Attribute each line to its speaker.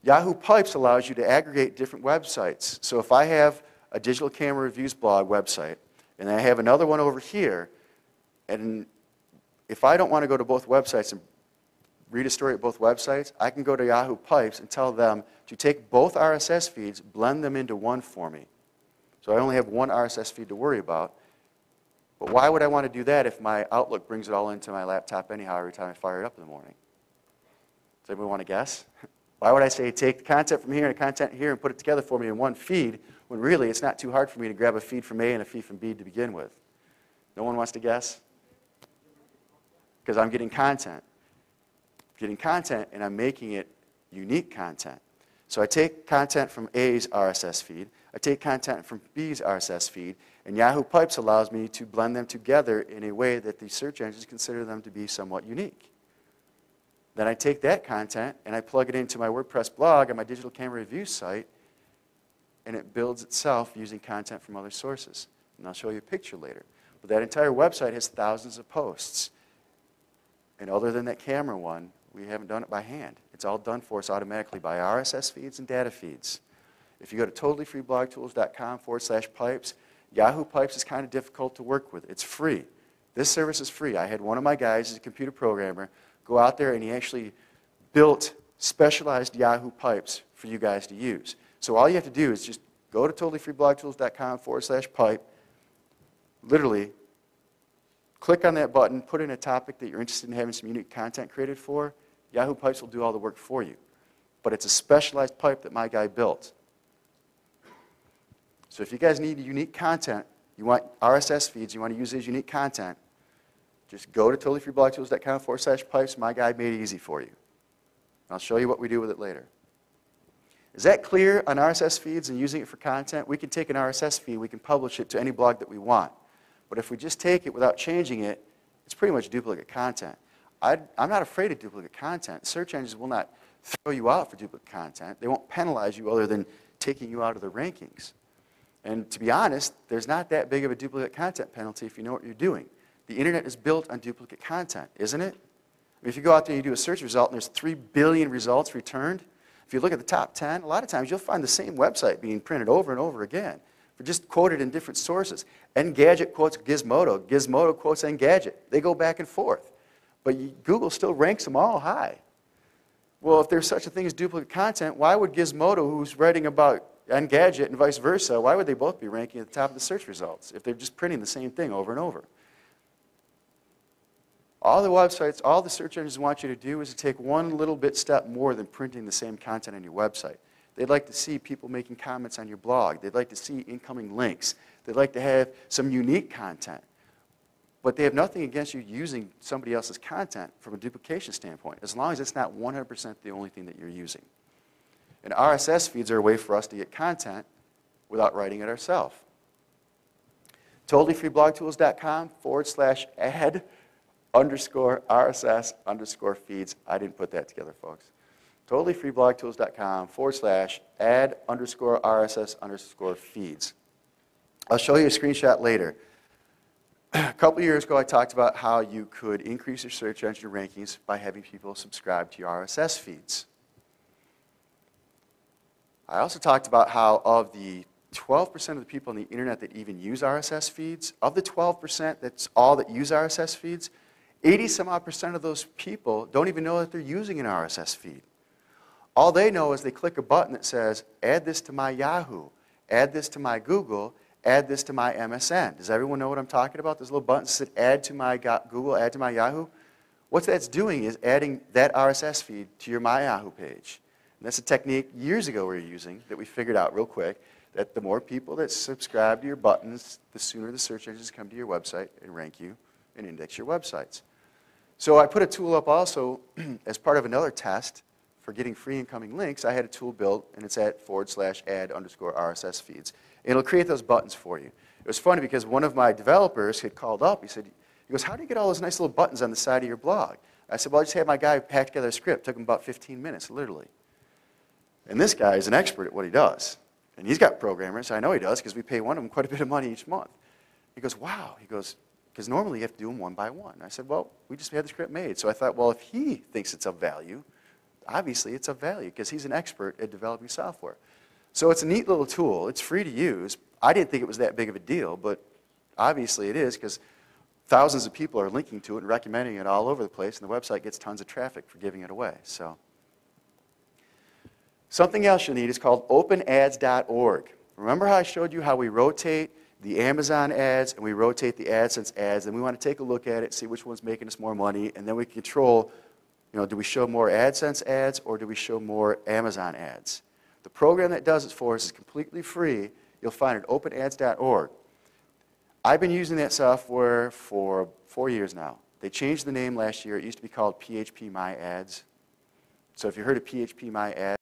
Speaker 1: Yahoo Pipes allows you to aggregate different websites. So if I have a digital camera reviews blog website, and I have another one over here, and if I don't want to go to both websites and read a story at both websites, I can go to Yahoo Pipes and tell them to take both RSS feeds, blend them into one for me. So I only have one RSS feed to worry about. But why would I want to do that if my Outlook brings it all into my laptop anyhow every time I fire it up in the morning? Does anybody want to guess? Why would I say take the content from here and the content here and put it together for me in one feed when really it's not too hard for me to grab a feed from A and a feed from B to begin with? No one wants to guess? Because I'm getting content. Getting content and I'm making it unique content. So I take content from A's RSS feed, I take content from B's RSS feed, and Yahoo Pipes allows me to blend them together in a way that the search engines consider them to be somewhat unique. Then I take that content and I plug it into my WordPress blog and my digital camera review site, and it builds itself using content from other sources. And I'll show you a picture later. But that entire website has thousands of posts. And other than that camera one, we haven't done it by hand. It's all done for us automatically by RSS feeds and data feeds. If you go to totallyfreeblogtools.com/pipes, Yahoo Pipes is kind of difficult to work with. It's free. This service is free. I had one of my guys, he's a computer programmer, go out there and he actually built specialized Yahoo Pipes for you guys to use. So all you have to do is just go to totallyfreeblogtools.com/pipe, literally click on that button, put in a topic that you're interested in having some unique content created for. Yahoo Pipes will do all the work for you. But it's a specialized pipe that my guy built. So if you guys need unique content, you want RSS feeds, you want to use these unique content, just go to totallyfreeblogtools.com/pipes. My guy made it easy for you. I'll show you what we do with it later. Is that clear on RSS feeds and using it for content? We can take an RSS feed, we can publish it to any blog that we want. But if we just take it without changing it, it's pretty much duplicate content. I'm not afraid of duplicate content. Search engines will not throw you out for duplicate content. They won't penalize you other than taking you out of the rankings. And to be honest, there's not that big of a duplicate content penalty if you know what you're doing. The internet is built on duplicate content, isn't it? I mean, if you go out there and you do a search result and there's 3 billion results returned, if you look at the top 10, a lot of times you'll find the same website being printed over and over again, but just quoted in different sources. Engadget quotes Gizmodo, Gizmodo quotes Engadget. They go back and forth. But Google still ranks them all high. Well, if there's such a thing as duplicate content, why would Gizmodo, who's writing about Engadget and vice versa, why would they both be ranking at the top of the search results if they're just printing the same thing over and over? All the websites, all the search engines want you to do is to take one little bit step more than printing the same content on your website. They'd like to see people making comments on your blog. They'd like to see incoming links. They'd like to have some unique content. But they have nothing against you using somebody else's content from a duplication standpoint, as long as it's not 100% the only thing that you're using. And RSS feeds are a way for us to get content without writing it ourselves. totallyfreeblogtools.com/add_RSS_feeds. I didn't put that together, folks. totallyfreeblogtools.com/add_RSS_feeds. I'll show you a screenshot later. A couple years ago, I talked about how you could increase your search engine rankings by having people subscribe to your RSS feeds. I also talked about how of the 12% of the people on the internet that even use RSS feeds, of the 12% that's all that use RSS feeds, 80-some-odd% of those people don't even know that they're using an RSS feed. All they know is they click a button that says, add this to my Yahoo, add this to my Google, add this to my MSN. Does everyone know what I'm talking about? Those little buttons that said add to my Google, add to my Yahoo. What that's doing is adding that RSS feed to your My Yahoo page. And that's a technique years ago we were using that we figured out real quick, that the more people that subscribe to your buttons, the sooner the search engines come to your website and rank you and index your websites. So I put a tool up also as part of another test for getting free incoming links. I had a tool built, and it's at /add_RSS feeds. And it'll create those buttons for you. It was funny because one of my developers had called up. He goes, how do you get all those nice little buttons on the side of your blog? I said, well, I just had my guy pack together a script. It took him about 15 minutes, literally. And this guy is an expert at what he does. And he's got programmers. I know he does because we pay one of them quite a bit of money each month. He goes, wow. He goes, because normally you have to do them one by one. I said, well, we just had the script made. So I thought, well, if he thinks it's of value, obviously it's of value because he's an expert at developing software. So it's a neat little tool. It's free to use. I didn't think it was that big of a deal, but obviously it is because thousands of people are linking to it and recommending it all over the place, and the website gets tons of traffic for giving it away. So something else you'll need is called openads.org. Remember how I showed you how we rotate the Amazon ads and we rotate the AdSense ads, and we want to take a look at it, see which one's making us more money, and then we control, do we show more AdSense ads or do we show more Amazon ads? The program that does it for us is completely free. You'll find it at openads.org. I've been using that software for 4 years now. They changed the name last year. It used to be called PHP My Ads. So if you heard of PHP My Ads,